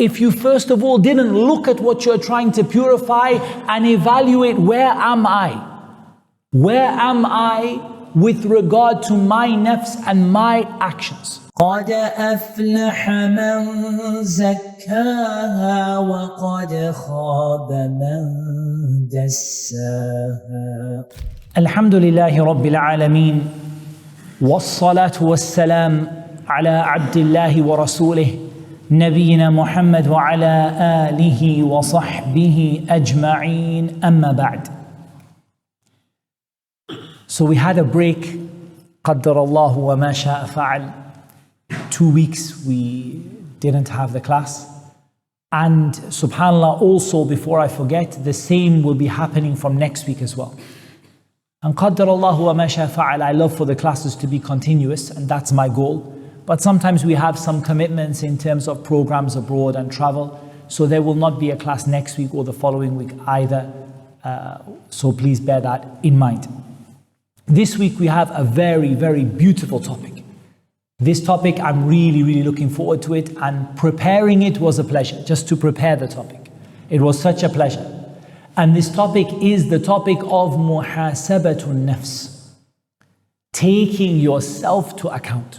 if you first of all didn't look at what you're trying to purify and evaluate, where am I? Where am I with regard to my nafs and my actions? قد أفلح من زكاها وقد خاب من دساها. الحمد لله رب العالمين والصلاة والسلام على عبد الله ورسوله نبينا محمد وعلى آله وصحبه أجمعين أما بعد. So we had a break, قدر الله وما شاء فعل. 2 weeks we didn't have the class. And subhanAllah, also before I forget, the same will be happening from next week as well. And قدر الله وما شاء فعل, I love for the classes to be continuous, and that's my goal. But sometimes we have some commitments in terms of programs abroad and travel, so there will not be a class next week or the following week either. So please bear that in mind. This week we have a very, very beautiful topic. This topic, I'm really looking forward to it, and preparing it was a pleasure, just to prepare the topic. It was such a pleasure. And this topic is the topic of muhasabatun nafs, taking yourself to account.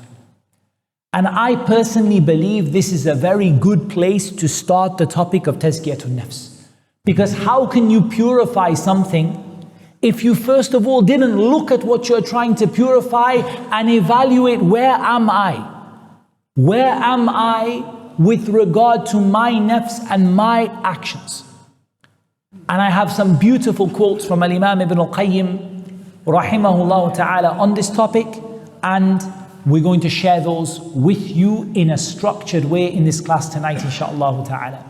And I personally believe this is a very good place to start the topic of tazkiyatun nafs. Because how can you purify something if you first of all didn't look at what you're trying to purify and evaluate, where am I? Where am I with regard to my nafs and my actions? And I have some beautiful quotes from Al-Imam Ibn Al-Qayyim rahimahullah ta'ala on this topic, and we're going to share those with you in a structured way in this class tonight, inshaAllah ta'ala.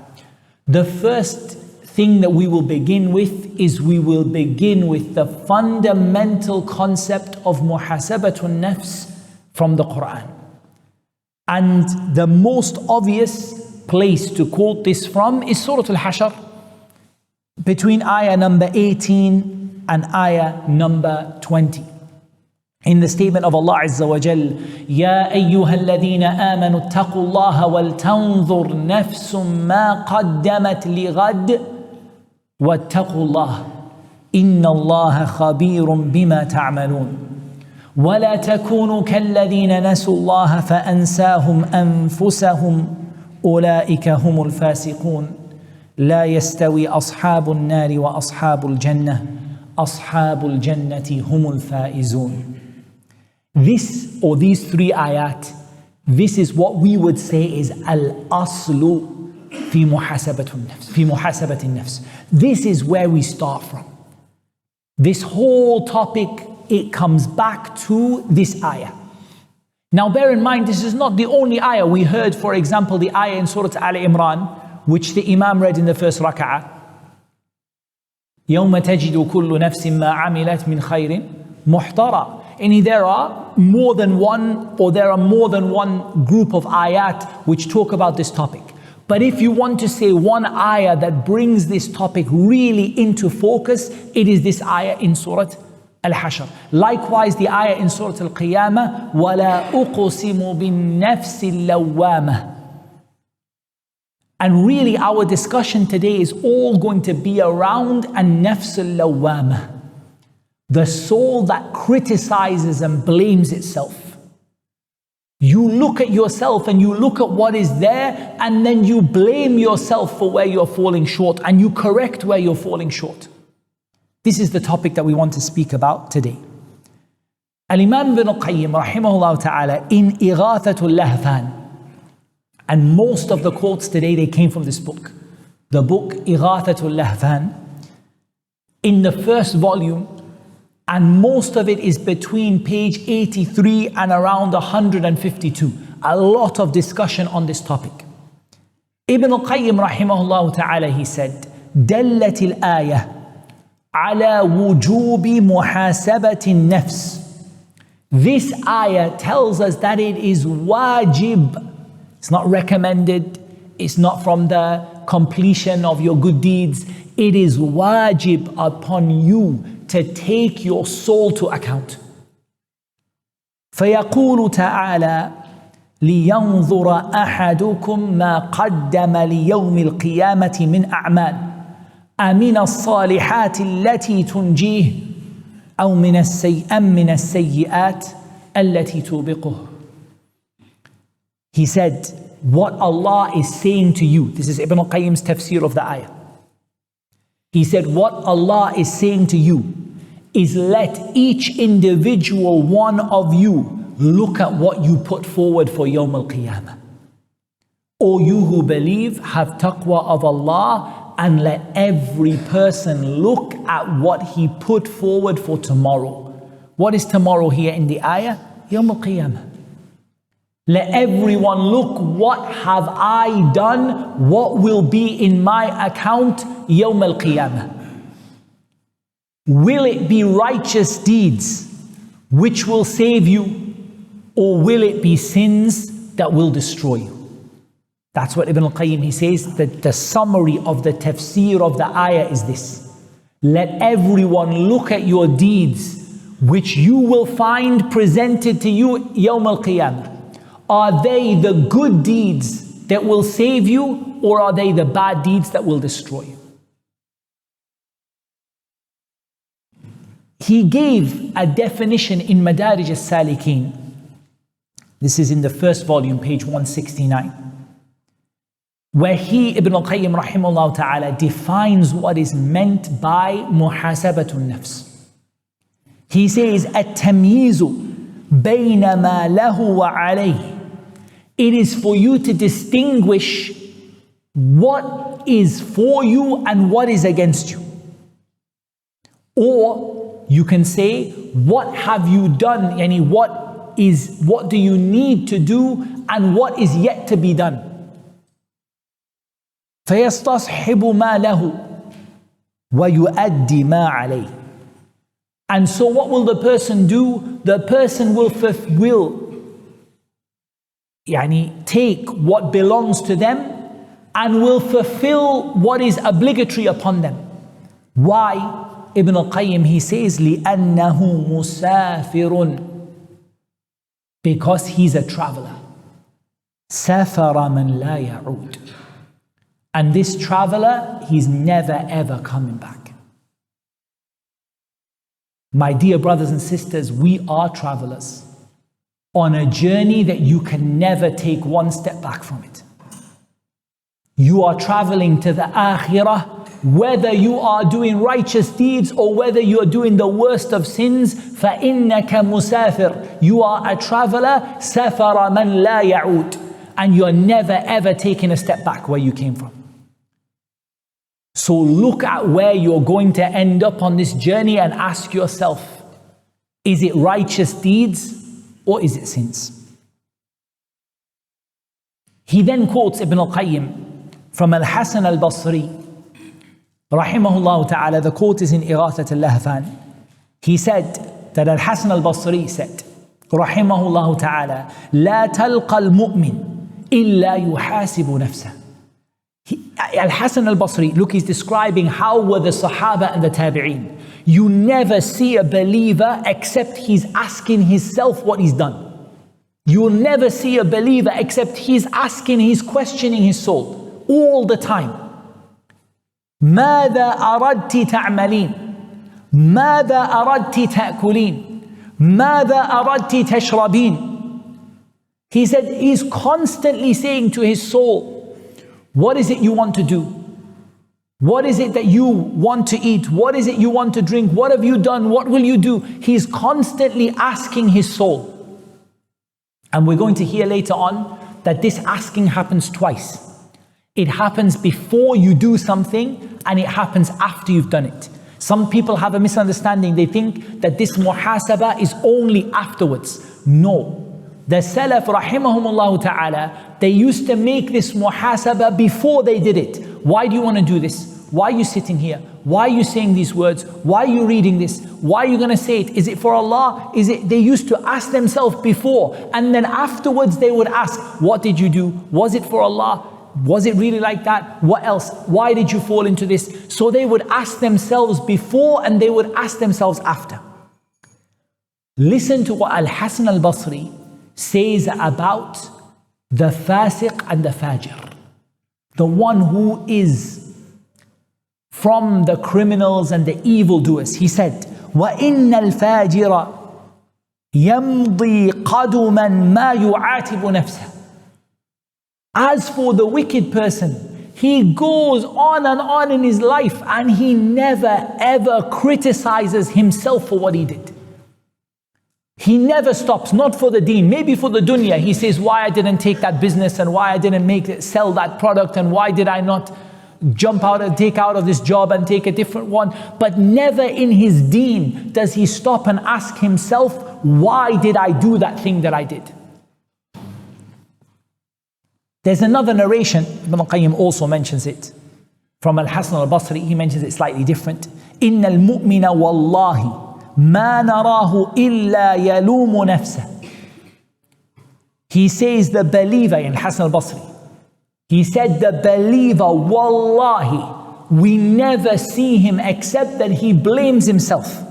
The first thing that we will begin with is we will begin with the fundamental concept of muhasabatun nafs from the Qur'an. And the most obvious place to quote this from is Surah Al-Hashr, between ayah number 18 and ayah number 20. In the statement of Allah Azza wa Jal, يَا أَيُّهَا الَّذِينَ آمَنُوا اتَّقُوا اللَّهَ وَلْتَنظُرْ نَفْسٌ مَا قَدَّمَتْ لِغَدٍ واتقوا الله إن الله خبير بما تعملون ولا تكونوا كالذين نسوا الله فأنساهم أنفسهم أولئك هم الفاسقون لا يستوي أصحاب النار وأصحاب الجنة أصحاب الجنة هم الفائزون. This, or these 3 ayat, this is what we would say is al-aslu في محاسبة النفس, في محاسبة النفس. This is where we start from. This whole topic, it comes back to this ayah. Now bear in mind, this is not the only ayah. We heard, for example, the ayah in Surah Al Imran, which the Imam read in the first rak'ah. يَوْمَ تَجِدُ كُلُّ نَفْسٍ مَا عَمِلَتْ مِنْ خَيْرٍ مُحْضَرًا. And there are more than one group of ayat which talk about this topic. But if you want to say one ayah that brings this topic really into focus, it is this ayah in Surah Al-Hashr. Likewise, the ayah in Surah Al-Qiyamah, وَلَا أُقْسِمُ بِالنَّفْسِ اللَّوَّامَةِ. And really our discussion today is all going to be around an-nafs al-lawwamah, the soul that criticizes and blames itself. You look at yourself and you look at what is there, and then you blame yourself for where you're falling short, and you correct where you're falling short. This is the topic that we want to speak about today. Al-Imam Ibn Qayyim rahimahullah ta'ala in Ighathatul Lahfan, and most of the quotes today, they came from this book. The book Ighathatul Lahfan, in the first volume, and most of it is between page 83 and around 152. A lot of discussion on this topic. Ibn al-Qayyim rahimahullah ta'ala, he said, دَلَّتِ الْآيَةِ عَلَى وُجُوبِ مُحَاسَبَةِ النَّفْسِ. This ayah tells us that it is wajib. It's not recommended. It's not from the completion of your good deeds. It is wajib upon you to take your soul to account. فَيَقُولُ تَعَالَى لِيَنْظُرَ أَحَدُكُمْ مَا قَدَّمَ لِيَوْمِ الْقِيَامَةِ مِنْ أَعْمَالٍ أَمِنَ الصَّالِحَاتِ الَّتِي تُنْجِيهِ أَوْ مِنَ السَّيِّئَاتِ الَّتِي تُوبِقُهُ. He said, what Allah is saying to you, this is Ibn al-Qayyim's tafsir of the ayah. He said, what Allah is saying to you is let each individual one of you look at what you put forward for Yawm al-Qiyamah. O you who believe, have taqwa of Allah, and let every person look at what he put forward for tomorrow. What is tomorrow here in the ayah? Yawm al-Qiyamah. Let everyone look, what have I done? What will be in my account Yawm al-Qiyamah? Will it be righteous deeds which will save you, or will it be sins that will destroy you? That's what Ibn al-Qayyim, he says that the summary of the tafsir of the ayah is this. Let everyone look at your deeds which you will find presented to you Yawm al-Qiyamah. Are they the good deeds that will save you, or are they the bad deeds that will destroy you? He gave a definition in Madarij al-Salikin. This is in the first volume, page 169, where he, Ibn al-Qayyim rahimahullah ta'ala, defines what is meant by muhasabatun nafs. He says, at-tamyizu bayna ma lahu wa alayhi. It is for you to distinguish what is for you and what is against you. Or you can say, what have you done? Yani what do you need to do and what is yet to be done? فَيَسْتَصْحِبُ مَا لَهُ وَيُؤَدِّي مَا عَلَيْهِ. And so what will the person do? The person will take what belongs to them and will fulfill what is obligatory upon them. Why? Ibn al-Qayyim, he says, لِأَنَّهُ مُسَافِرٌ. Because he's a traveler. سَافَرَ مَنْ لَا يَعُودُ. And this traveler, he's never ever coming back. My dear brothers and sisters, we are travelers on a journey that you can never take one step back from it. You are traveling to the akhirah, whether you are doing righteous deeds or whether you are doing the worst of sins. فَإِنَّكَ مُسَافِرٌ. You are a traveler, سَفَرَ مَنْ لَا يَعُودُ. And you are never ever taking a step back where you came from. So look at where you're going to end up on this journey and ask yourself, is it righteous deeds or is it sins? He then quotes Ibn al-Qayyim from Al-Hasan al-Basri, rahimahullah ta'ala. The quote is in Ighathat al-Lahfan. He said that Al-Hasan al-Basri said, rahimahullah ta'ala, لا تلقى المؤمن إلا يحاسب نفسه. Al-Hasan al-Basri, look, he's describing how were the Sahaba and the Tabi'een. You never see a believer except he's asking himself what he's done. You will never see a believer except he's asking, he's questioning his soul all the time. ماذا أردت تعملين؟ ماذا أردت تأكلين؟ ماذا أردت تشربين؟ He said he's constantly saying to his soul, what is it you want to do? What is it that you want to eat? What is it you want to drink? What have you done? What will you do? He's constantly asking his soul. And we're going to hear later on that this asking happens twice. It happens before you do something and it happens after you've done it. Some people have a misunderstanding. They think that this muhasabah is only afterwards. No. The Salaf rahimahumullah ta'ala, they used to make this muhasabah before they did it. Why do you want to do this? Why are you sitting here? Why are you saying these words? Why are you reading this? Why are you going to say it? Is it for Allah? Is it? They used to ask themselves before, and then afterwards they would ask, what did you do? Was it for Allah? Was it really like that? What else? Why did you fall into this? So they would ask themselves before and they would ask themselves after. Listen to what Al-Hasan al-Basri says about the fasiq and the fajr, the one who is from the criminals and the evildoers. He said, وَإِنَّ الْفَاجِرَ يَمْضِي قَدُمًا مَا يُعَاتِبُ نَفْسَهُ. As for the wicked person, he goes on and on in his life and he never ever criticizes himself for what he did. He never stops, not for the deen, maybe for the dunya. He says, why I didn't take that business and why I didn't sell that product and why did I not jump out and take out of this job and take a different one. But never in his deen does he stop and ask himself, why did I do that thing that I did? There's another narration, Ibn al-Qayyim also mentions it, from Al-Hasan al-Basri. He mentions it slightly different. إِنَّ الْمُؤْمِنَ وَاللَّهِ مَا نَرَاهُ إِلَّا يَلُومُ نَفْسَهُ. He says the believer, in Hasan al-Basri, he said the believer, wallahi, we never see him except that he blames himself.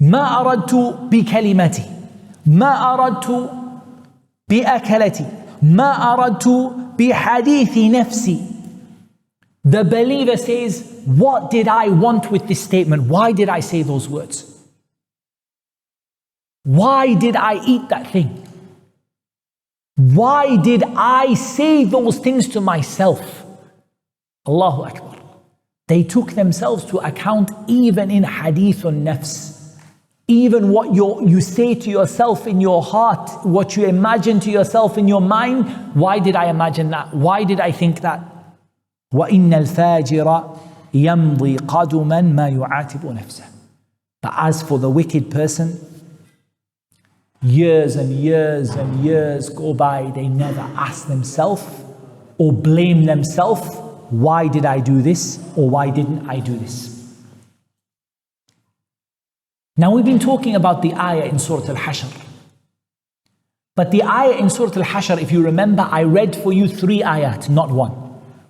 مَا أَرَدْتُ بِكَلِمَتِي مَا أَرَدْتُ بِأَكَلَتِي مَا أَرَدْتُ بِحَدِيثِ نَفْسِي. The believer says, what did I want with this statement? Why did I say those words? Why did I eat that thing? Why did I say those things to myself? Allahu Akbar. They took themselves to account even in hadithun nafs. Even what you say to yourself in your heart, what you imagine to yourself in your mind. Why did I imagine that? Why did I think that? وَإِنَّ الْفَاجِرَ يَمْضِي قَدُمًا مَا يُعَاتِبُ نَفْسَهُ. But as for the wicked person, years and years and years go by, they never ask themselves or blame themselves, why did I do this or why didn't I do this? Now we've been talking about the ayah in Surah Al-Hashr. But the ayah in Surah Al-Hashr, if you remember, I read for you 3 ayat, not one.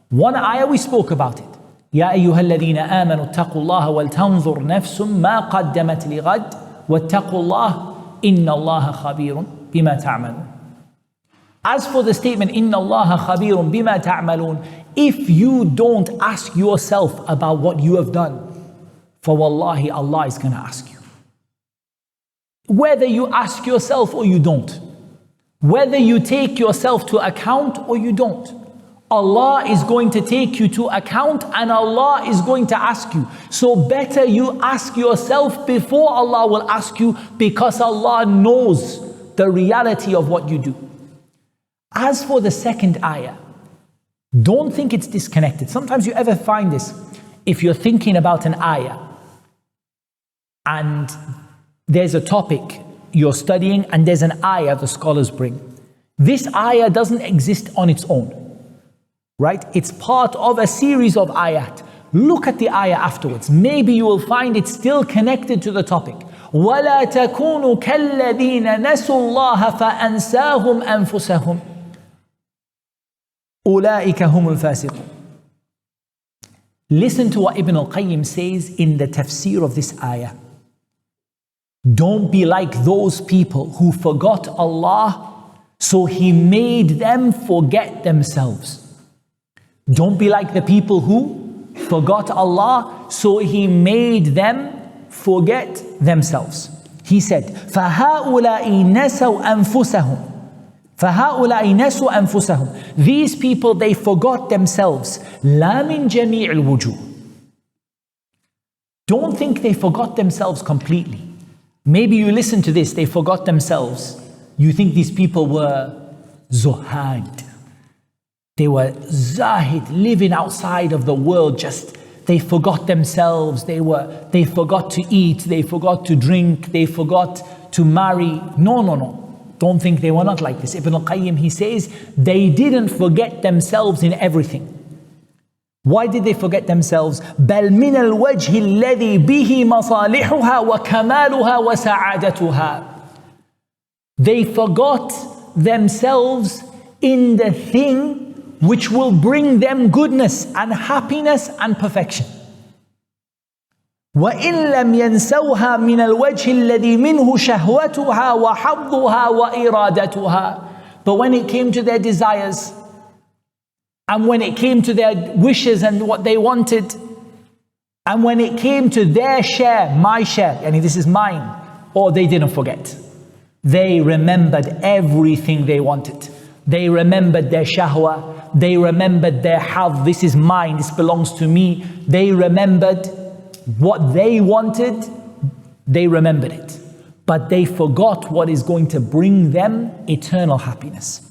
One ayah we spoke about it. يَا أَيُّهَا الَّذِينَ آمَنُوا اتَّقُوا اللَّهَ وَلْتَنْظُرْ نَفْسٌ مَا قَدَّمَتْ لِغَدٍ وَاتَّقُوا اللَّهَ إِنَّ اللَّهَ خَبِيرٌ بِمَا تَعْمَلُونَ. As for the statement, إِنَّ اللَّهَ خَبِيرٌ بِمَا تَعْمَلُونَ, if you don't ask yourself about what you have done, for wallahi, Allah is going to ask you. Whether you ask yourself or you don't, whether you take yourself to account or you don't, Allah is going to take you to account and Allah is going to ask you. So better you ask yourself before Allah will ask you, because Allah knows the reality of what you do. As for the second ayah, don't think it's disconnected. Sometimes you ever find this, if you're thinking about an ayah and there's a topic you're studying and there's an ayah the scholars bring. This ayah doesn't exist on its own. Right? It's part of a series of ayat. Look at the ayah afterwards. Maybe you will find it still connected to the topic. وَلَا تَكُونُوا كَالَّذِينَ نَسُوا اللَّهَ فَأَنْسَاهُمْ أَنفُسَهُمْ أُولَٰئِكَ هُمُ الْفَاسِقُونَ. Listen to what Ibn al-Qayyim says in the tafsir of this ayah. Don't be like those people who forgot Allah, so He made them forget themselves. Don't be like the people who forgot Allah, so He made them forget themselves. He said, فَهَؤُلَاءِ نَسَوْا أَنفُسَهُمْ فَهَؤُلَاءِ نَسُوا أَنفُسَهُمْ. These people, they forgot themselves. لَا مِنْ جَمِيعِ الْوُجُوهِ. Don't think they forgot themselves completely. Maybe you listen to this, they forgot themselves. You think these people were zuhad. They were zahid, living outside of the world, just they forgot themselves, they forgot to eat, they forgot to drink, they forgot to marry. No. Don't think they were not like this. Ibn al-Qayyim, he says, they didn't forget themselves in everything. Why did they forget themselves? بَلْ مِنَ الْوَجْهِ الَّذِي بِهِ مَصَالِحُهَا وَكَمَالُهَا وَسَعَادَتُهَا. They forgot themselves in the thing which will bring them goodness and happiness and perfection. وَإِن لَمْ يَنْسَوْهَا مِنَ الْوَجْهِ الَّذِي مِنْهُ شَهْوَتُهَا وَحَظُّهَا وَإِرَادَتُهَا. But when it came to their desires, and when it came to their wishes and what they wanted, and when it came to their share, my share, and this is mine, they didn't forget. They remembered everything they wanted. They remembered their shahwa. They remembered their hadh. This is mine, this belongs to me. They remembered what they wanted. They remembered it. But they forgot what is going to bring them eternal happiness.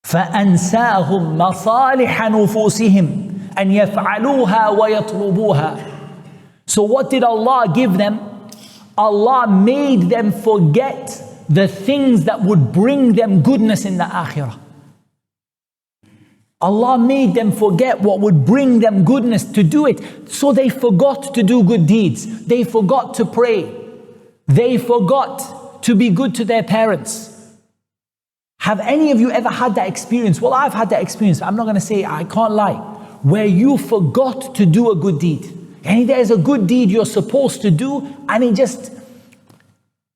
فَأَنْسَاهُمْ مَصَالِحَ نُفُوسِهِمْ أَنْ يَفْعَلُوهَا وَيَطْلُبُوهَا. So what did Allah give them? Allah made them forget the things that would bring them goodness in the akhirah. Allah made them forget what would bring them goodness to do it. So they forgot to do good deeds. They forgot to pray. They forgot to be good to their parents. Have any of you ever had that experience? Well, I've had that experience. I'm not going to say, I can't lie. Where you forgot to do a good deed. And there's a good deed you're supposed to do, and it just,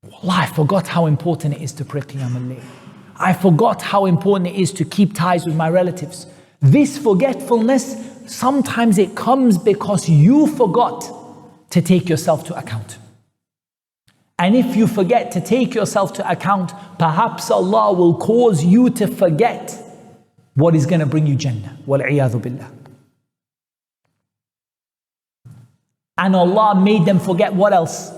wallah, I forgot how important it is to pray Qiyam al-Layl. I forgot how important it is to keep ties with my relatives. This forgetfulness, sometimes it comes because you forgot to take yourself to account. And if you forget to take yourself to account, perhaps Allah will cause you to forget what is going to bring you Jannah. Wal-'iyadhu billah. And Allah made them forget what else?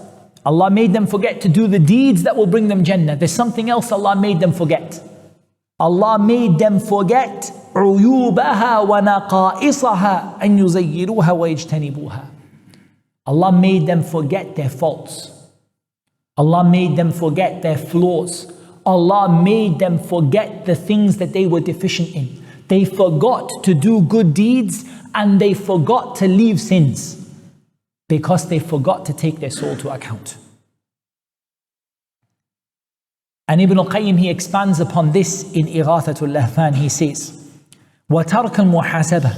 Allah made them forget to do the deeds that will bring them Jannah. There's something else Allah made them forget. Allah made them forget عُيُوبَهَا وَنَقَائِصَهَا أَن يُزَيِّرُوهَا وَيَجْتَنِبُوهَا. Allah made them forget their faults. Allah made them forget their flaws. Allah made them forget the things that they were deficient in. They forgot to do good deeds and they forgot to leave sins because they forgot to take their soul to account. And Ibn al-Qayyim, he expands upon this in Ighathatul Lahfan. He says, وَتَرْكَ الْمُحَاسَبَةِ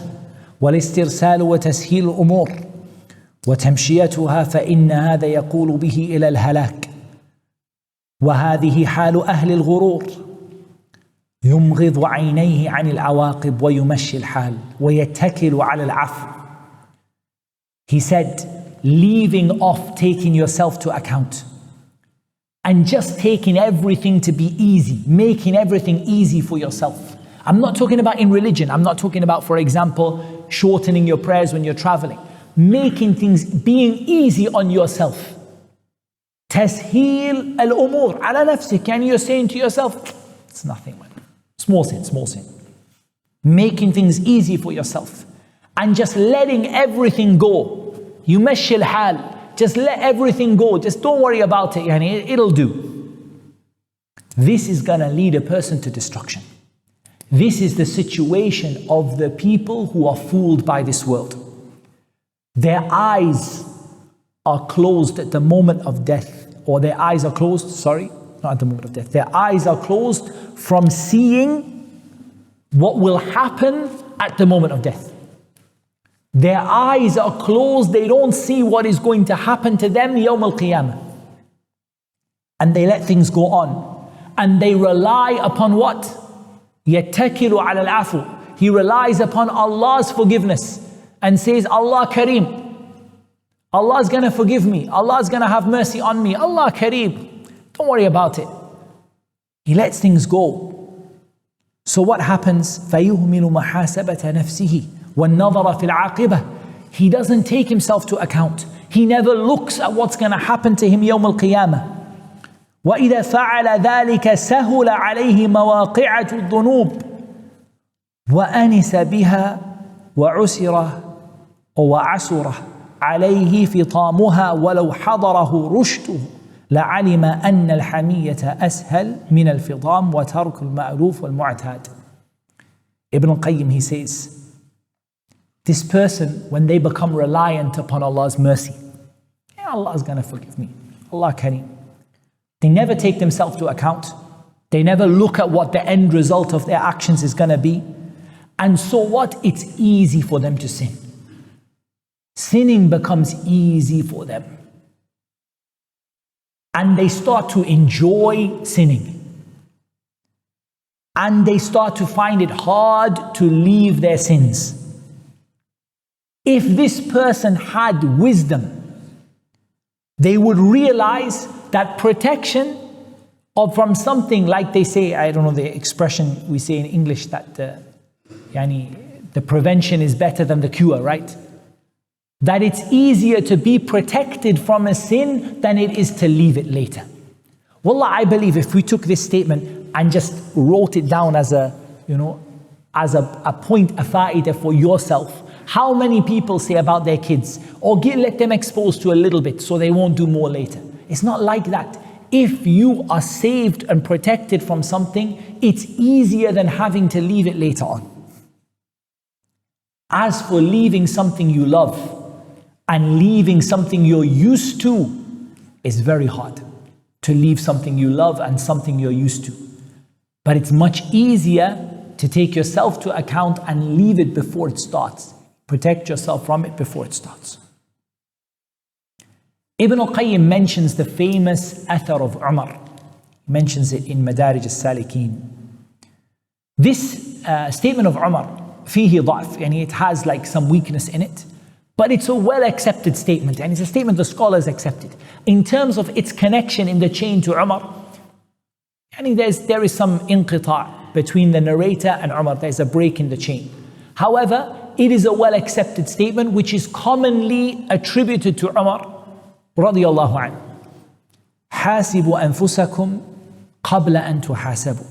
وَالْإِسْتِرْسَالُ وَتَسْهِيلُ الْأُمُورِ وتمشيتها فإن هذا يقول به إلى الهلاك وهذه حال أهل الغرور يمغض عينيه عن العواقب ويمشي الحال ويتكل على العفو. He said, leaving off taking yourself to account and just taking everything to be easy, making everything easy for yourself. I'm not talking about in religion. I'm not talking about, for example, shortening your prayers when you're traveling. Making things, being easy on yourself. تسهيل الأمور على نفسك. And you're saying to yourself, it's nothing, man. Small sin, small sin. Making things easy for yourself. And just letting everything go. يمشي الحال. Just let everything go. Just don't worry about it. Yani, it'll do. This is going to lead a person to destruction. This is the situation of the people who are fooled by this world. Their eyes are closed at the moment of death, or their eyes are closed, not at the moment of death. Their eyes are closed from seeing what will happen at the moment of death. Their eyes are closed, they don't see what is going to happen to them Yawm al-Qiyamah. And they let things go on. And they rely upon what? يَتَّكِلُ عَلَى الْعَفُوِ. He relies upon Allah's forgiveness. And says, Allah Kareem, Allah is going to forgive me. Allah is going to have mercy on me. Allah Kareem, don't worry about it. He lets things go. So what happens? فَيُهْمِلُ مَحَاسَبَةَ نَفْسِهِ وَالنَّظَرَ فِي الْعَاقِبَةِ. He doesn't take himself to account. He never looks at what's going to happen to him يوم القيامة. وَإِذَا فَعَلَ ذَلِكَ سَهُلَ عَلَيْهِ مَوَاقِعَةُ الذُّنُوبِ وَأَنِسَ بِهَا وَعُسِرَ وعسر عليه فطامها ولو حضره رشده لعلم أن الحمية أسهل من الفطام وترك المألوف والمعتاد. Ibn al-Qayyim, he says, this person, when they become reliant upon Allah's mercy, Allah is going to forgive me, Allah Kareem. They never take themselves to account. They never look at what the end result of their actions is going to be. And so what? It's easy for them to sin. Sinning becomes easy for them. And they start to enjoy sinning. and they start to find it hard to leave their sins. If this person had wisdom, they would realize that protection from something, like they say, I don't know the expression we say in English, that the prevention is better than the cure, right? That it's easier to be protected from a sin than it is to leave it later. Wallah, I believe if we took this statement and just wrote it down as a point, a fa'idah for yourself, how many people say about their kids, or let them exposed to a little bit so they won't do more later? It's not like that. If you are saved and protected from something, it's easier than having to leave it later on. As for leaving something you love and leaving something you're used to, it's very hard to leave something you love and something you're used to. But it's much easier to take yourself to account and leave it before it starts. Protect yourself from it before it starts. Ibn al-Qayyim mentions the famous athar of Umar. He mentions it in Madarij al-Salikin. This statement of Umar, fihi ضعف, it has like some weakness in it, but it's a well accepted statement, and it's a statement the scholars accepted. In terms of its connection in the chain to Umar, there is some inqita' between the narrator and Umar. There's a break in the chain. However, it is a well accepted statement which is commonly attributed to Umar radiyallahu anhu. حاسبوا أنفسكم قبل أن تحاسبوا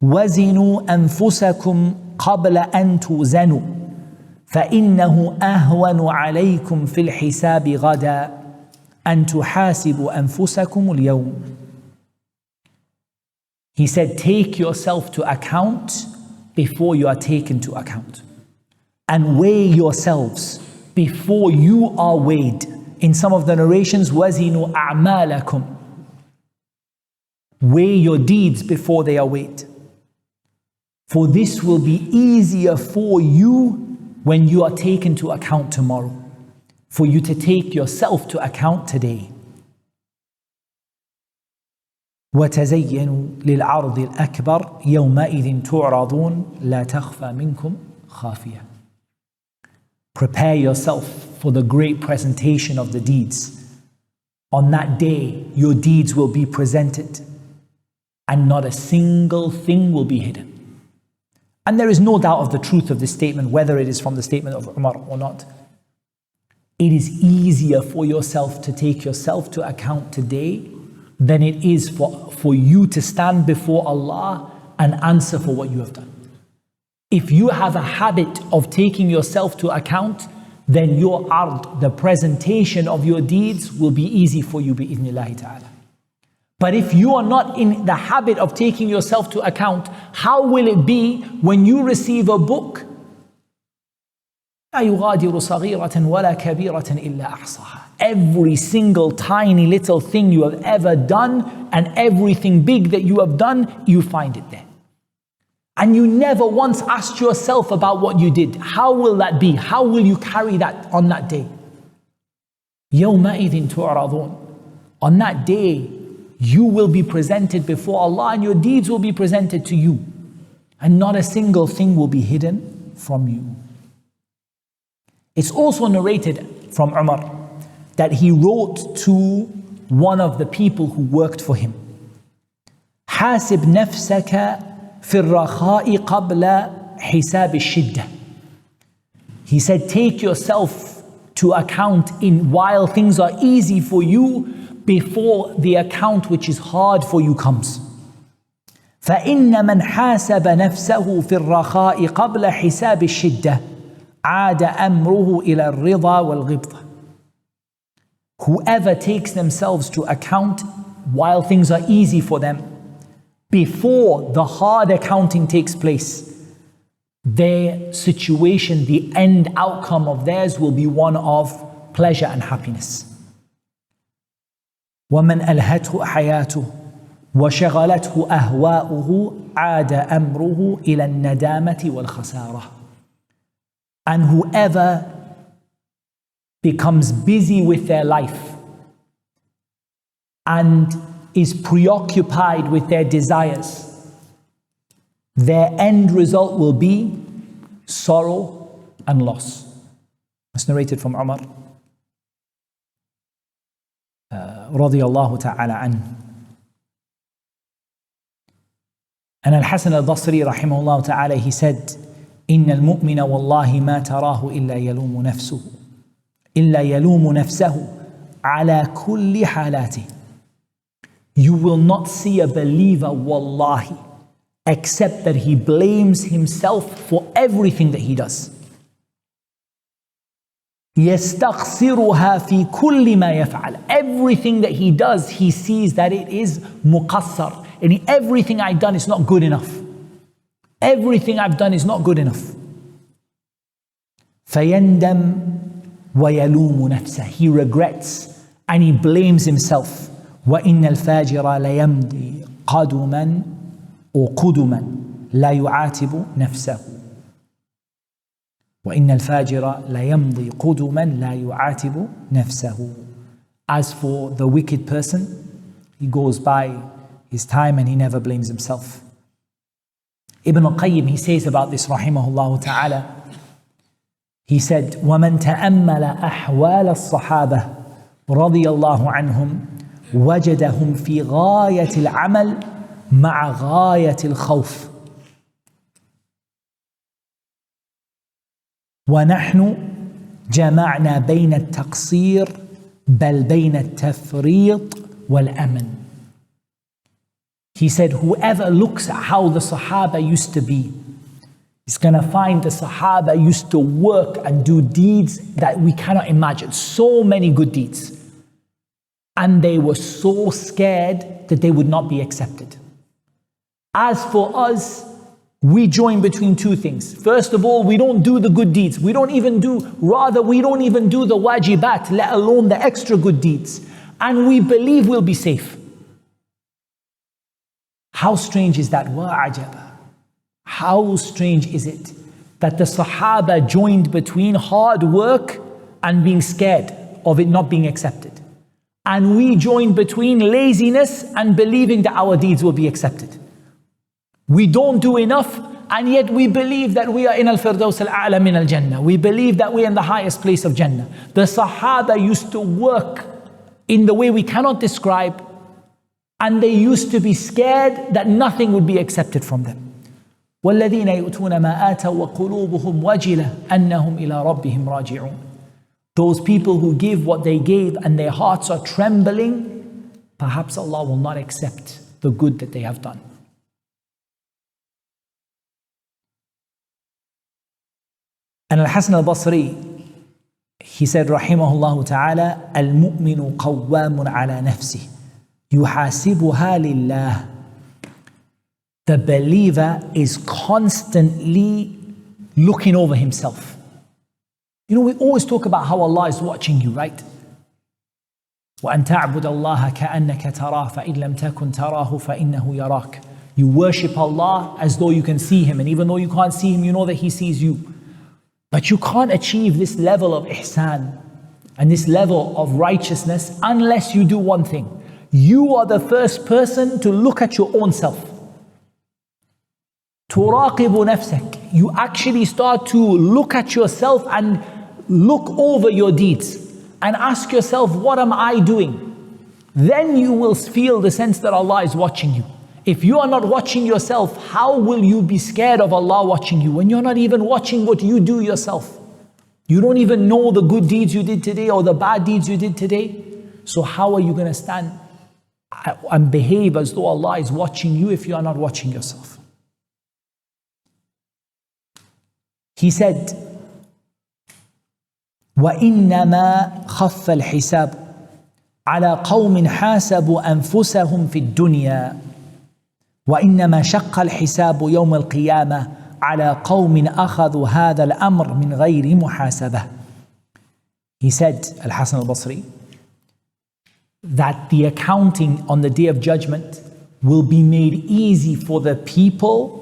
وزنوا أنفسكم قبل أن توزنوا فإنه أهون عليكم في الحساب غدا أن تحاسبوا أنفسكم اليوم. He said, take yourself to account before you are taken to account, and weigh yourselves before you are weighed. In some of the narrations, وَزِنُوا أَعْمَالَكُمْ, weigh your deeds before they are weighed. For this will be easier for you when you are taken to account tomorrow, for you to take yourself to account today. وَتَزَيَّنُوا لِلْعَرْضِ الْأَكْبَرِ يَوْمَئِذٍ تُعْرَضُونَ لَا تَخْفَى مِنْكُمْ خَافِيَةٌ. Prepare yourself for the great presentation of the deeds. On that day, your deeds will be presented, and not a single thing will be hidden. And there is no doubt of the truth of this statement, whether it is from the statement of Umar or not. It is easier for yourself to take yourself to account today than it is for you to stand before Allah and answer for what you have done. If you have a habit of taking yourself to account, then your ard, the presentation of your deeds, will be easy for you bi'idhnillahi ta'ala. But if you are not in the habit of taking yourself to account, how will it be when you receive a book? لا يغادر صغيرة ولا كبيرة إلا أحصاها. Every single tiny little thing you have ever done and everything big that you have done, you find it there. And you never once asked yourself about what you did. How will that be? How will you carry that on that day? يَوْمَئِذٍ تُعْرَضُونَ. On that day, you will be presented before Allah and your deeds will be presented to you. And not a single thing will be hidden from you. It's also narrated from Umar that he wrote to one of the people who worked for him, حاسب نفسك في الرخاء قبل حساب الشدة. He said, take yourself to account while things are easy for you, before the account which is hard for you comes. فإن من حاسب نفسه في الرخاء قبل حساب الشدة عاد أمره إلى الرضا والغبطة. Whoever takes themselves to account while things are easy for them, before the hard accounting takes place, their situation, the end outcome of theirs will be one of pleasure and happiness. وَمَنْ أَلْهَتْهُ حَيَاتُهُ وَشَغَلَتْهُ أَهْوَاؤُهُ عَادَ أَمْرُهُ إِلَى النَّدَامَةِ وَالْخَسَارَةِ. And whoever becomes busy with their life and is preoccupied with their desires, their end result will be sorrow and loss. It's narrated from Umar radiyallahu ta'ala anhu. And Al-Hasan al-Basri rahimahullah ta'ala, he said, إن المؤمن والله ما تراه إلا يلوم نفسه على كل حالاته. You will not see a believer, wallahi, except that he blames himself for everything that he does. يستخسرها في كل ما يفعل. Everything that he does, he sees that it is muqassar. And everything I've done is not good enough. Everything I've done is not good enough. فيندم ويلوم نفسه. He regrets and he blames himself. وإن الفاجر ليمضي قدما لا يعاتب نفسه. وإن الفاجر ليمضي قدما لا يعاتب نفسه. As for the wicked person, he goes by his time and he never blames himself. Ibn al-Qayyim, he says about this rahimahullah ta'ala, he said, وَمَنْ تَأَمَّلَ أَحْوَالَ الصَّحَابَةِ رضي الله عنهم وجدهم في غاية العمل مع غاية الخوف. ونحن جمعنا بين التقصير بل بين التفريط والأمن. He said, whoever looks at how the Sahaba used to be, is going to find the Sahaba used to work and do deeds that we cannot imagine. So many good deeds. And they were so scared that they would not be accepted. As for us, we join between two things. First of all, we don't do the good deeds. We don't even do the wajibat, let alone the extra good deeds. And we believe we'll be safe. How strange is that? Wa'ajaba. How strange is it that the Sahaba joined between hard work and being scared of it not being accepted. And we joined between laziness and believing that our deeds will be accepted. We don't do enough, and yet we believe that we are in al-firdaus al-a'la min al-jannah. We believe that we are in the highest place of Jannah. The Sahaba used to work in the way we cannot describe, and they used to be scared that nothing would be accepted from them. وَالَّذِينَ يُؤْتُونَ مَا آتَوا وَقُلُوبُهُمْ وَجِلَةٌ أَنَّهُمْ إِلَىٰ رَبِّهِمْ رَاجِعُونَ. Those people who give what they gave and their hearts are trembling, perhaps Allah will not accept the good that they have done. And Al-Hasan al-Basri, he said, rahimahullah ta'ala, al-mu'minu qawwamun ala nafsih, yuhasibuha lillah. The believer is constantly looking over himself. You know, we always talk about how Allah is watching you, right? وَأَن تَعْبُدَ اللَّهَ كَأَنَّكَ تَرَاهُ فَإِن لَمْ تَكُنْ تَرَاهُ فَإِنَّهُ يَرَاكَ. You worship Allah as though you can see Him, and even though you can't see Him, you know that He sees you. But you can't achieve this level of ihsan and this level of righteousness unless you do one thing. You are the first person to look at your own self. تُرَاقِبُ نَفْسَكَ. You actually start to look at yourself and look over your deeds and ask yourself, what am I doing? Then you will feel the sense that Allah is watching you. If you are not watching yourself, how will you be scared of Allah watching you when you're not even watching what you do yourself? You don't even know the good deeds you did today or the bad deeds you did today. So how are you going to stand and behave as though Allah is watching you if you are not watching yourself? He said, وَإِنَّمَا خَفَّ الْحِسَابُ عَلَى قَوْمٍ حَاسَبُوا أَنفُسَهُمْ فِي الدُّنْيَا وَإِنَّمَا شَقَّ الْحِسَابُ يَوْمَ الْقِيَامَةِ عَلَى قَوْمٍ أَخَذُوا هَذَا الْأَمْرِ مِنْ غَيْرِ مُحَاسَبَةٍ. He said, Al-Hasan al-Basri, that the accounting on the Day of Judgment will be made easy for the people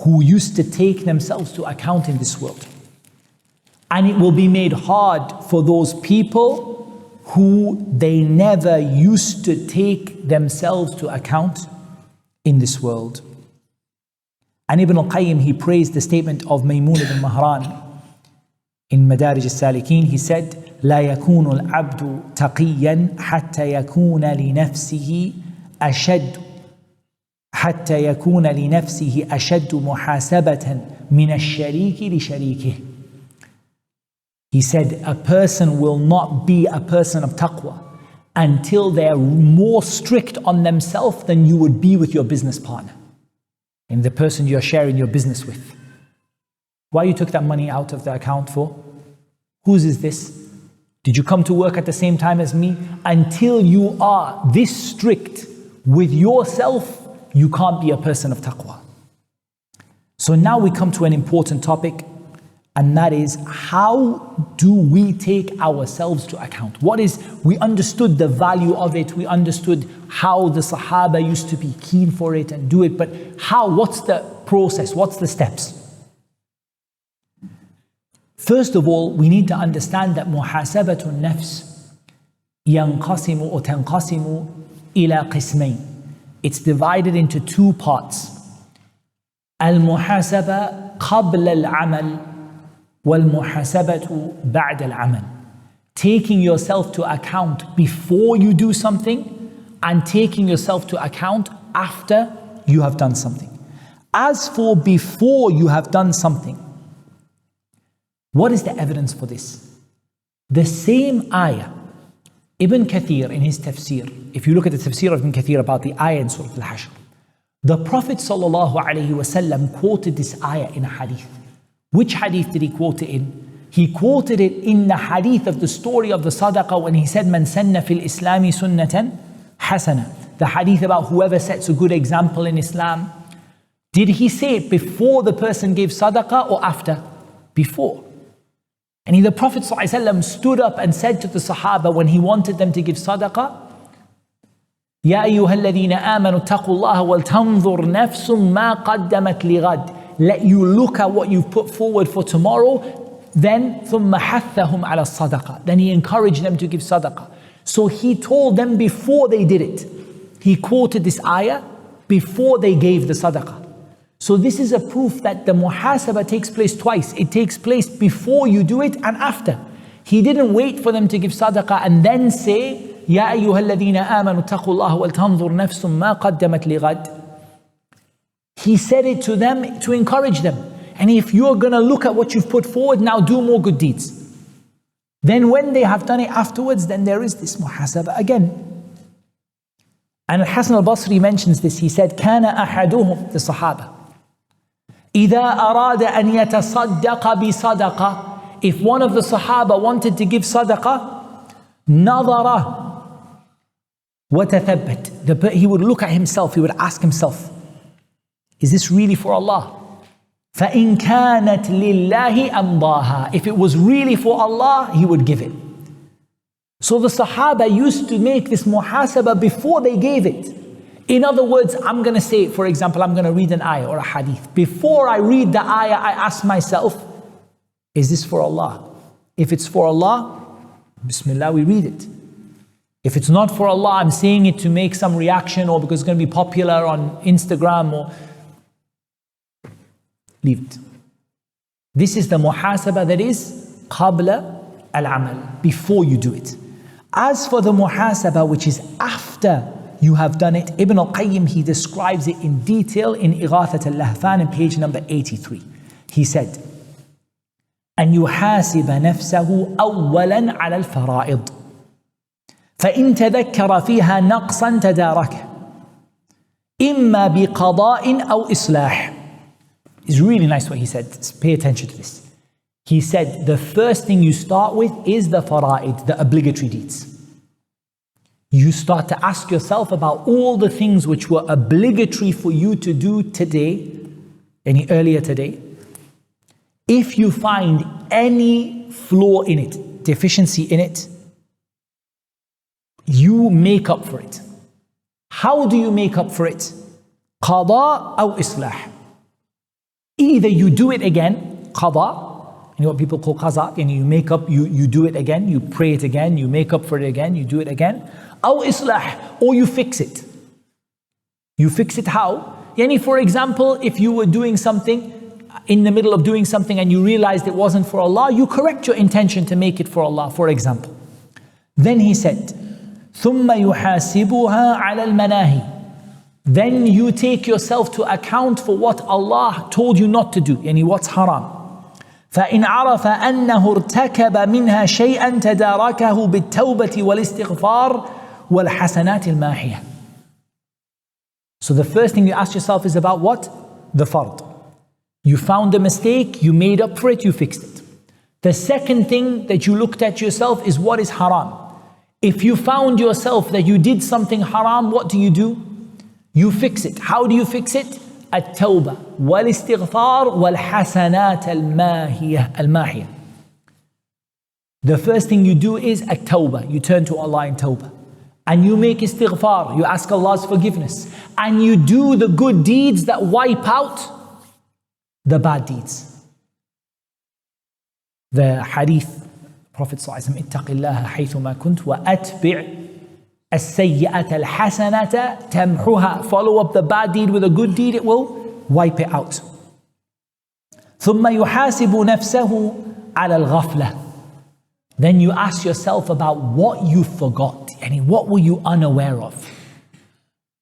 who used to take themselves to account in this world. And it will be made hard for those people who they never used to take themselves to account in this world. And Ibn al-Qayyim, he praised the statement of Maymun ibn Mahran in Madarij al-Salikin. He said, لا يكون العبد تقيا حتى يكون لنفسه أشد محاسبة من الشريك لشريكه. He said, a person will not be a person of taqwa until they're more strict on themselves than you would be with your business partner and the person you're sharing your business with. Why you took that money out of the account for? Whose is this? Did you come to work at the same time as me? Until you are this strict with yourself, you can't be a person of taqwa. So now we come to an important topic, and that is, how do we take ourselves to account? We understood the value of it, we understood how the Sahaba used to be keen for it and do it, but what's the process, what's the steps? First of all, we need to understand that muhasabatun nafs yanqasimu or tanqasimu ila qismayn. It's divided into two parts. Al-muhasaba qabla al-amal wal-muhasabatu ba'da al-amal. Taking yourself to account before you do something and taking yourself to account after you have done something. As for before you have done something, what is the evidence for this? The same ayah, Ibn Kathir in his tafsir, if you look at the tafsir of Ibn Kathir about the ayah in Surah Al-Hashr, the Prophet ﷺ quoted this ayah in a hadith. Which hadith did he quote it in? He quoted it in the hadith of the story of the sadaqah when he said, Man sanna fil islami sunnatan hasana. The hadith about whoever sets a good example in Islam. Did he say it before the person gave sadaqah or after? Before. And the Prophet ﷺ stood up and said to the Sahaba when he wanted them to give sadaqah, Ya ayyuha alladhina amanu taqullaha wal tanzur nafsum ma qaddamat lighad. Let you look at what you've put forward for tomorrow. Then ثُمَّ حَثَّهُمْ عَلَى الصَّدَقَةِ. Then he encouraged them to give sadaqah. So he told them before they did it. He quoted this ayah before they gave the sadaqah. So this is a proof that the muhasabah takes place twice. It takes place before you do it and after. He didn't wait for them to give sadaqah and then say, Ya ayyuha alladhina amanu taqullaha wal tanzur nafsum ma qaddamat lighad. He said it to them to encourage them. And if you're going to look at what you've put forward, now do more good deeds. Then when they have done it afterwards, then there is this muhasabah again. And Al-Hasan al-Basri mentions this. He said, كَانَ أَحَدُهُمْ, the Sahaba, إِذَا أَرَادَ أَنْ يَتَصَدَّقَ بِصَدَقَةٍ. If one of the Sahaba wanted to give sadaqah, نَظَرَ وَتَثَبَّتْ. He would look at himself, he would ask himself, is this really for Allah? فَإِنْ كَانَتْ لِلَّهِ أَمْضَاهَا. If it was really for Allah, he would give it. So the Sahaba used to make this muhasabah before they gave it. In other words, I'm going to say, for example, I'm going to read an ayah or a hadith. Before I read the ayah, I ask myself, is this for Allah? If it's for Allah, Bismillah, we read it. If it's not for Allah, I'm saying it to make some reaction or because it's going to be popular on Instagram or leave it. This is the muhasabah that is qabla al-amal, before you do it. As for the muhasabah which is after you have done it, Ibn al-Qayyim, he describes it in detail in Ighathat al-Lahfan in page number 83. He said, أن يحاسب نفسه أولا على الفرائض فإن تذكر فيها نقصا تداركه إما بقضاء أو إصلاح. It's really nice what he said. Pay attention to this. He said the first thing you start with is the fara'id, the obligatory deeds. You start to ask yourself about all the things which were obligatory for you to do today, earlier today. If you find any flaw in it, deficiency in it, you make up for it. How do you make up for it? Qada or islah. Either you do it again, qada, you know what people call qaza, and you make up, you do it again, you pray it again, you make up for it again, you do it again. Or islah, or you fix it. You fix it how? Yani for example, if you were doing something, in the middle of doing something and you realized it wasn't for Allah, you correct your intention to make it for Allah, for example. Then he said, ثُمَّ يُحَاسِبُهَا عَلَى الْمَنَاهِي. Then you take yourself to account for what Allah told you not to do, yani what's haram. فإن عرف أنه ارتكب منها شيئا تداركه بالتوبة والاستغفار والحسنات الماحية. So the first thing you ask yourself is about what? The fard. You found a mistake, you made up for it, you fixed it. The second thing that you looked at yourself is what is haram. If you found yourself that you did something haram, what do? You fix it. How do you fix it? التوبة والاستغفار والحسنات الماحية. The first thing you do is at-tawbah. You turn to Allah in tawbah. And you make istighfar. You ask Allah's forgiveness. And you do the good deeds that wipe out the bad deeds. The hadith, Prophet ﷺ, اتق الله حيثما كنت وأتبع السيئة الحسنة تمحها. Follow up the bad deed with a good deed, it will wipe it out. ثم يحاسب نفسه على الغفلة. Then you ask yourself about what you forgot. Yani what were you unaware of?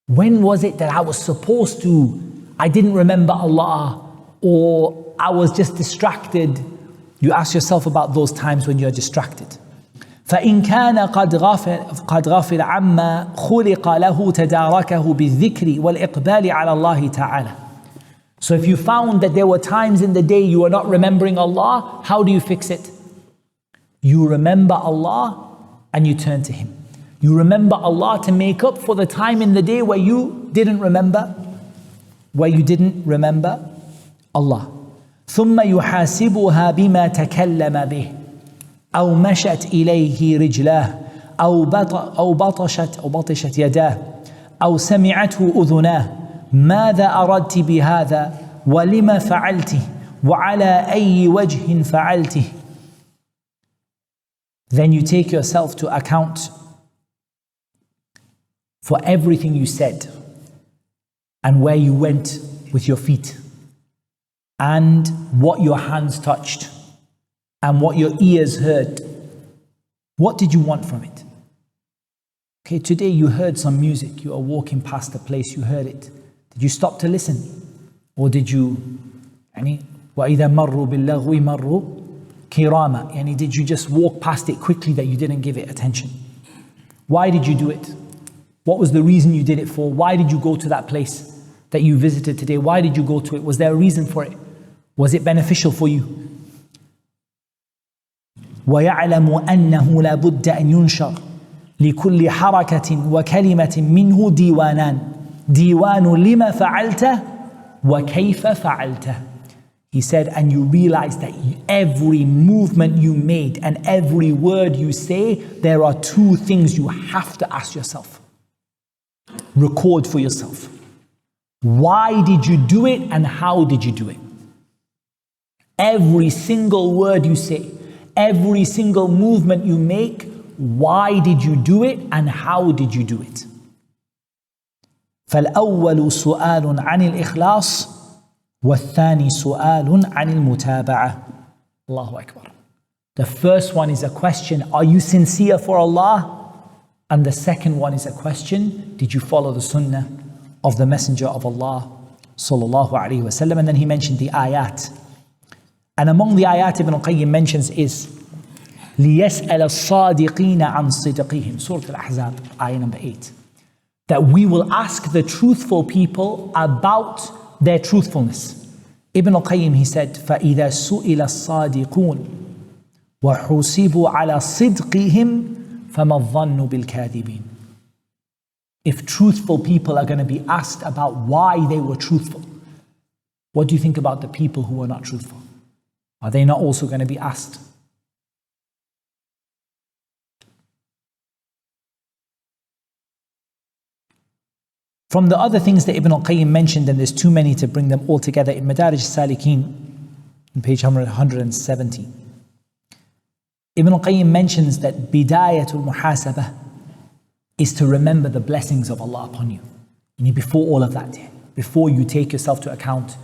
When was it that I was supposed to, I didn't remember Allah, or I was just distracted? You ask yourself about those times when you're distracted. فإن كان قد غفل عما خلق له تداركه بالذكر والإقبال على الله تعالى. So if you found that there were times in the day you were not remembering Allah, how do you fix it? You remember Allah and you turn to Him. You remember Allah to make up for the time in the day where you didn't remember Allah. ثم يحاسبها بما تكلم به أو مشت إليه رجلاه أو بطشت يداه أو سمعته أذناه ماذا أردت بهذا ولما فعلته وعلى أي وجه فعلته. Then you take yourself to account for everything you said and where you went with your feet and what your hands touched and what your ears heard. What did you want from it? Okay, today you heard some music, you are walking past a place, you heard it. Did you stop to listen? Or did you, وَإِذَا مَرُّوا بِاللَّغْوِ مَرُّوا كِرَامًا, did you just walk past it quickly that you didn't give it attention? Why did you do it? What was the reason you did it for? Why did you go to that place that you visited today? Why did you go to it? Was there a reason for it? Was it beneficial for you? وَيَعْلَمُ أَنَّهُ لَا بُدَّ أَن يُنشَرْ لِكُلِّ حَرَكَةٍ وَكَلِمَةٍ مِّنْهُ دِيوَانًا دِيوَانُ لِمَا فَعَلْتَ وَكَيْفَ فَعَلْتَ. He said, and you realize that every movement you made and every word you say, there are two things you have to ask yourself. Record for yourself. Why did you do it and how did you do it? Every single word you say, every single movement you make, why did you do it and how did you do it? فالأول سؤال عن الإخلاص والثاني سؤال عن المتابعة. Allahu Akbar. The first one is a question, are you sincere for Allah? And the second one is a question, did you follow the sunnah of the Messenger of Allah sallallahu alaihi wasallam? And then he mentioned the ayat. And among the ayat Ibn al-Qayyim mentions is لِيَسْأَلَ الصَّادِقِينَ عَنْ صِدْقِهِمْ, Surah Al-Ahzab, ayah number 8. That we will ask the truthful people about their truthfulness. Ibn al-Qayyim, he said, فَإِذَا سُئِلَ الصَّادِقُونَ وَحُسِبُوا عَلَى صِدْقِهِمْ فَمَا الظَّنُّ بِالْكَاذِبِينَ. If truthful people are going to be asked about why they were truthful, what do you think about the people who are not truthful? Are they not also going to be asked? From the other things that Ibn al-Qayyim mentioned, and there's too many to bring them all together, in Madarij al-Salikin, on page 170, Ibn al-Qayyim mentions that Bidayatul Muhasabah is to remember the blessings of Allah upon you. And before all of that, before you take yourself to account,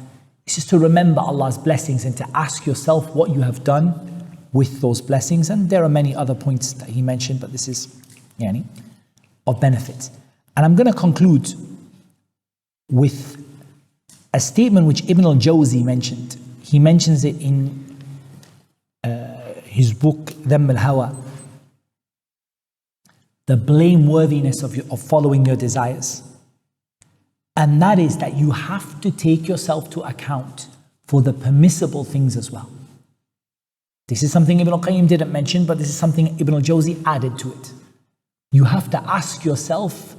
is just to remember Allah's blessings and to ask yourself what you have done with those blessings. And there are many other points that he mentioned, but this is of benefit. And I'm going to conclude with a statement which Ibn al-Jawzi mentioned. He mentions it in his book Dhamm al-Hawa, the blameworthiness of following your desires. And that is that you have to take yourself to account for the permissible things as well. This is something Ibn al-Qayyim didn't mention, but this is something Ibn al-Jawzi added to it. You have to ask yourself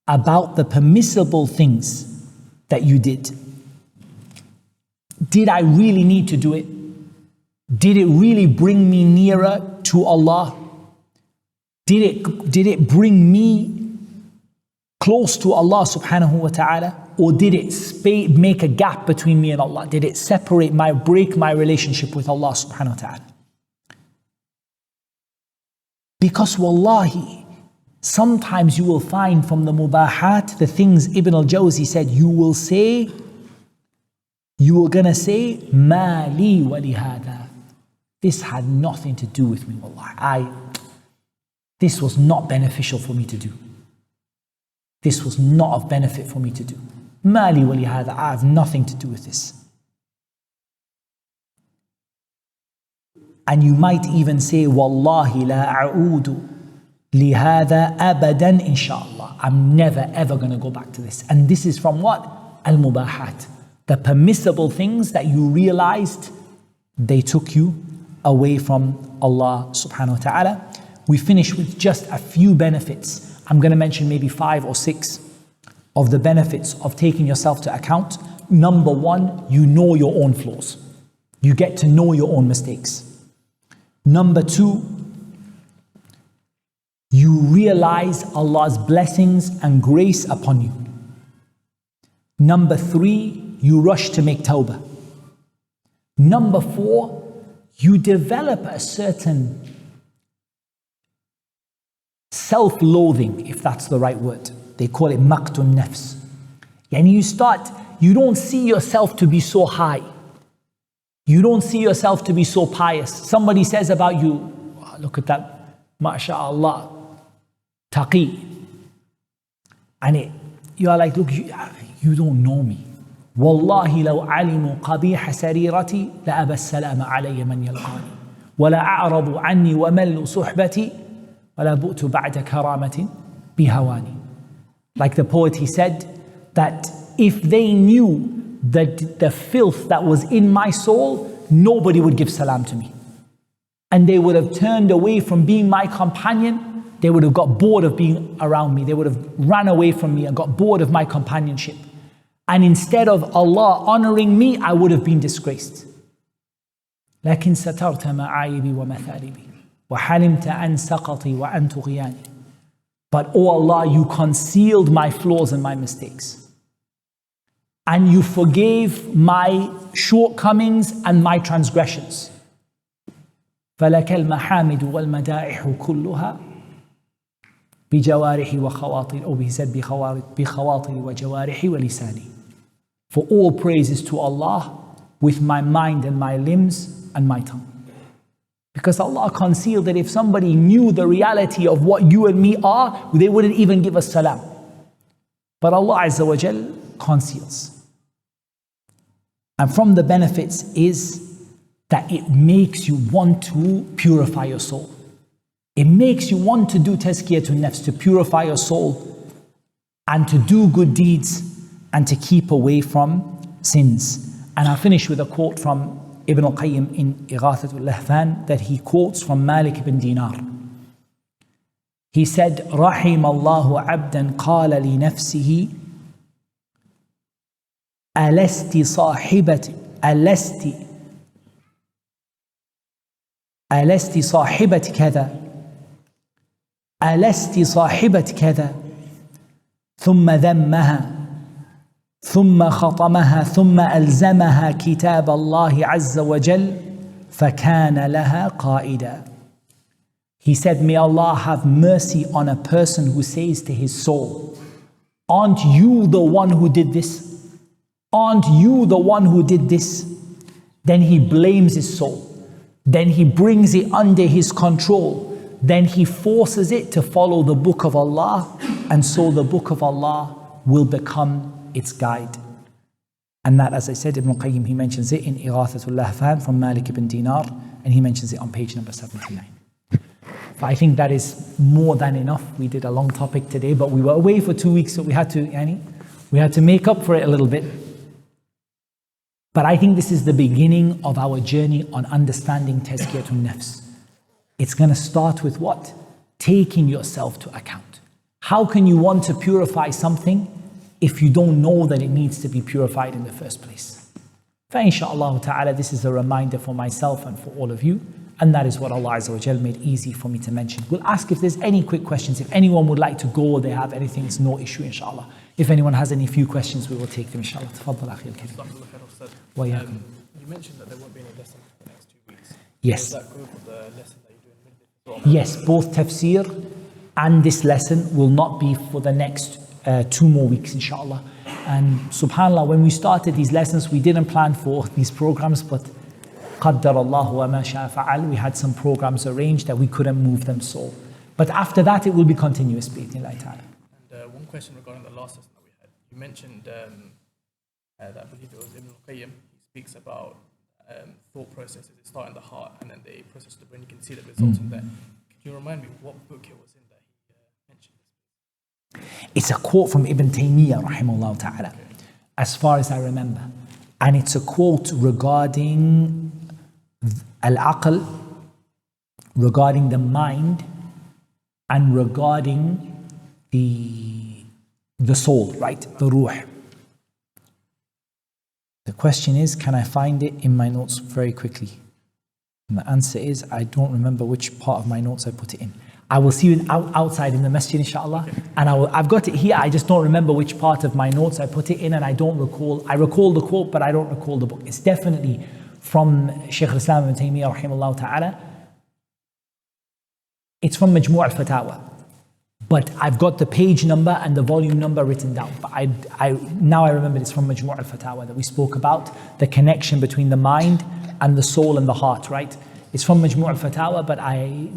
about the permissible things that you did. Did I really need to do it? Did it really bring me nearer to Allah? Did it bring me close to Allah subhanahu wa ta'ala? Or did it make a gap between me and Allah? Did it break my relationship with Allah subhanahu wa ta'ala? Because wallahi, sometimes you will find from the mubahat, the things Ibn al-Jawzi said, you were gonna say, ma li wa li hada. This had nothing to do with me, wallahi. This was not beneficial for me to do. This was not of benefit for me to do. Ma li wa li hada. I have nothing to do with this. And you might even say, wallahi la a'udu li hada abadan inshallah. I'm never ever going to go back to this. And this is from what? Al-mubahat. The permissible things that you realized they took you away from Allah subhanahu wa ta'ala. We finish with just a few benefits. I'm going to mention maybe 5 or 6 of the benefits of taking yourself to account. Number 1, you know your own flaws. You get to know your own mistakes. Number 2, you realize Allah's blessings and grace upon you. Number 3, you rush to make tawbah. Number 4, you develop a certain self-loathing, if that's the right word. They call it maqtun nafs. And you don't see yourself to be so high. You don't see yourself to be so pious. Somebody says about you, oh, look at that, masha'Allah, taqi. And you are like, look, you don't know me. والله لو علموا قبيح سريرتي لأبى السلام علي من يلقاني ولا أعرضوا عني وملوا صحبتي ولا بؤت بعد كرامة بهواني. Like the poet, he said that if they knew that the filth that was in my soul, nobody would give salam to me. And they would have turned away from being my companion. They would have got bored of being around me. They would have run away from me and got bored of my companionship. And instead of Allah honoring me, I would have been disgraced. لكن سترت معايبي ومثالبي وحلمت عن سقطي وعن طغياني. But oh Allah, you concealed my flaws and my mistakes. And you forgave my shortcomings and my transgressions. فلك المحامد والمدائح كلها بجوارحي وخواطري, or he said بخواطري وجوارحي ولساني. For all praise is to Allah with my mind and my limbs and my tongue. Because Allah concealed that if somebody knew the reality of what you and me are, they wouldn't even give us salam. But Allah Azza wa Jal conceals. And from the benefits is that it makes you want to purify your soul. It makes you want to do tazkiyatun nafs, to purify your soul and to do good deeds and to keep away from sins. And I'll finish with a quote from Ibn al-Qayyim in Ighathatul Lahfan that he quotes from Malik ibn Dinar. He said, رحم الله عبدا قال لنفسه ألست صاحبة كذا ألست صاحبة كذا ثم ذمها ثم خطمها ثم ألزمها كتاب الله عز وجل فكان لها قائدا. He said, may Allah have mercy on a person who says to his soul, aren't you the one who did this? Aren't you the one who did this? Then he blames his soul. Then he brings it under his control. Then he forces it to follow the book of Allah, and so the book of Allah will become its guide. And that, as I said, Ibn Qayyim, he mentions it in Ighathatul Lahfan from Malik ibn Dinar, and he mentions it on page number 79. But I think that is more than enough. We did a long topic today, but we were away for 2 weeks, so we had to make up for it a little bit. But I think this is the beginning of our journey on understanding Tazkiyatun Nafs. It's going to start with what? Taking yourself to account. How can you want to purify something if you don't know that it needs to be purified in the first place? FaInshaAllah ta'ala, this is a reminder for myself and for all of you. And that is what Allah Azza wa Jal made easy for me to mention. We'll ask if there's any quick questions. If anyone would like to go or they have anything, it's no issue, inshallah. If anyone has any few questions, we will take them, inshallah. Tafaddal, akhi al-karim. You mentioned that there won't be any lesson for the next 2 weeks. Yes. Does that go for the lesson that you're doing? Yes, both tafsir and this lesson will not be for the next 2 more weeks, inshallah. And subhanAllah, when we started these lessons, we didn't plan for these programs, but قَدَّرَ وَمَا شَاءَ فَعَلْ. We had some programs arranged that we couldn't move them, so. But after that, it will be continuous, bi'idhnillahi ta'ala. And one question regarding the last lesson that we had. You mentioned that I believe it was Ibn Qayyim. He speaks about thought processes. They start in the heart and then they process the brain. You can see the results in there. Could you remind me what book it was in that he mentioned? It's a quote from Ibn Taymiyyah, rahimahullah ta'ala, as far as I remember. And it's a quote regarding al-aql, regarding the mind, and regarding the soul, right? The ruh. The question is, can I find it in my notes very quickly? And the answer is, I don't remember which part of my notes I put it in. I will see you outside in the masjid, inshallah. And I've got it here, I just don't remember which part of my notes I put it in, and I recall the quote, but I don't recall the book. It's definitely from Shaykh al-Islam ibn Taymiyyah, rahimahullah ta'ala. It's from Majmu' al-Fatawa. But I've got the page number and the volume number written down. But now I remember it's from Majmu' al-Fatawa that we spoke about the connection between the mind and the soul and the heart, right? It's from Majmu' al-Fatawa, but I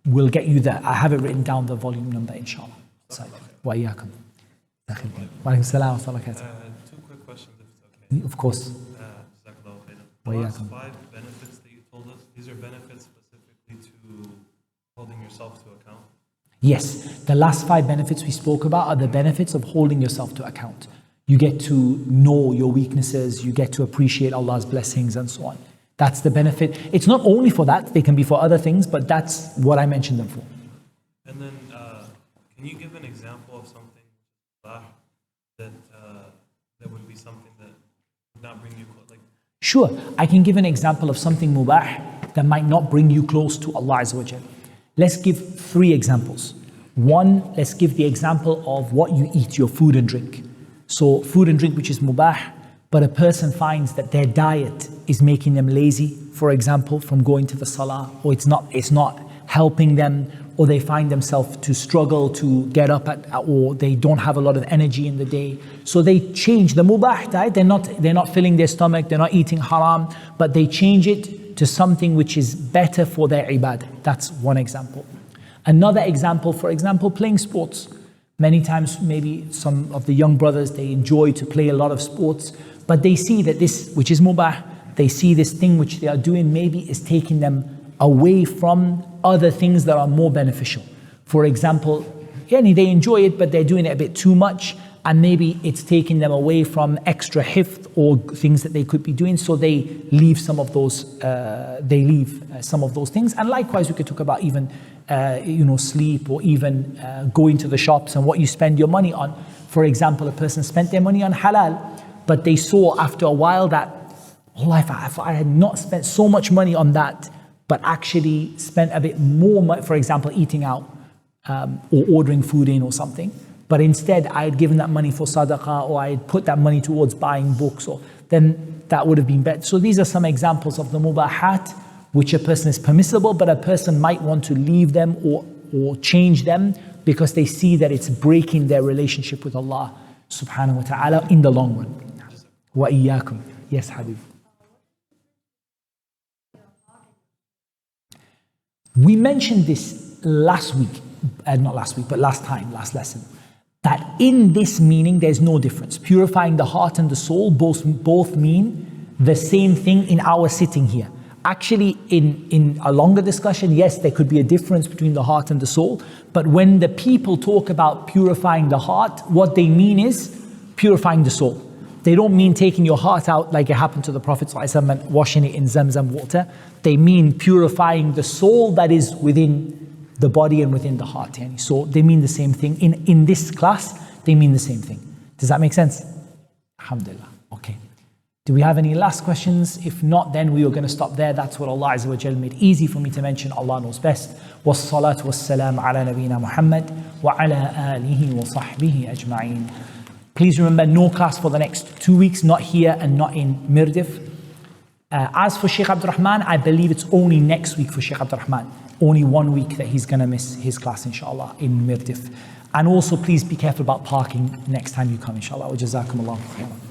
will get you that. I have it written down, the volume number, inshallah. Wa iyaakum. Wa alaikum salam wa barakatuh. 2 quick questions, if it's okay. Of course. The last 5 benefits that you told us, these are benefits specifically to holding yourself to account? Yes, the last 5 benefits we spoke about are the benefits of holding yourself to account. You get to know your weaknesses, you get to appreciate Allah's blessings and so on. That's the benefit. It's not only for that, they can be for other things, but that's what I mentioned them for. And then, can you give an example of something that would be something that would not bring you close? Like, sure, I can give an example of something mubah that might not bring you close to Allah Azza wa Jal. Let's give 3 examples. One, let's give the example of what you eat, your food and drink. So food and drink which is mubah, but a person finds that their diet is making them lazy, for example, from going to the salah, or it's not helping them, or they find themselves to struggle to get up or they don't have a lot of energy in the day. So they change the mubah diet. They're not filling their stomach, they're not eating haram, but they change it to something which is better for their ibadah. That's one example. Another example, for example, playing sports. Many times, maybe some of the young brothers, they enjoy to play a lot of sports, but they see that this, which is mubah, they see this thing which they are doing maybe is taking them away from other things that are more beneficial. For example, they enjoy it, but they're doing it a bit too much, and maybe it's taking them away from extra hifth or things that they could be doing, so they leave some of those. Some of those things. And likewise, we could talk about even sleep, or even going to the shops and what you spend your money on. For example, a person spent their money on halal, but they saw after a while that, oh, if I had not spent so much money on that, but actually spent a bit more, for example, eating out or ordering food in or something, but instead I had given that money for sadaqah, or I had put that money towards buying books, or then that would have been better. So these are some examples of the mubahat, which a person is permissible, but a person might want to leave them or change them because they see that it's breaking their relationship with Allah subhanahu wa ta'ala in the long run. وإياكم. Yes, Habib. We mentioned this last week, not last week, but last lesson, that in this meaning there's no difference. Purifying the heart and the soul both mean the same thing in our sitting here. Actually, in a longer discussion, yes, there could be a difference between the heart and the soul, but when the people talk about purifying the heart, what they mean is purifying the soul. They don't mean taking your heart out like it happened to the Prophet ﷺ and washing it in Zamzam water. They mean purifying the soul that is within the body and within the heart. So they mean the same thing. In this class, they mean the same thing. Does that make sense? Alhamdulillah. Okay. Do we have any last questions? If not, then we are going to stop there. That's what Allah Azza wa Jal made easy for me to mention. Allah knows best. Wassalatu wassalam ala nabeena Muhammad wa ala alihi wa sahbihi ajma'een. Please remember, no class for the next 2 weeks, not here and not in Mirdif. As for Sheikh Abdul Rahman, I believe it's only next week for Sheikh Abdul Rahman. Only 1 week that he's going to miss his class, inshallah, in Mirdif. And also, please be careful about parking next time you come, inshallah. Wa jazakumullahu khairan.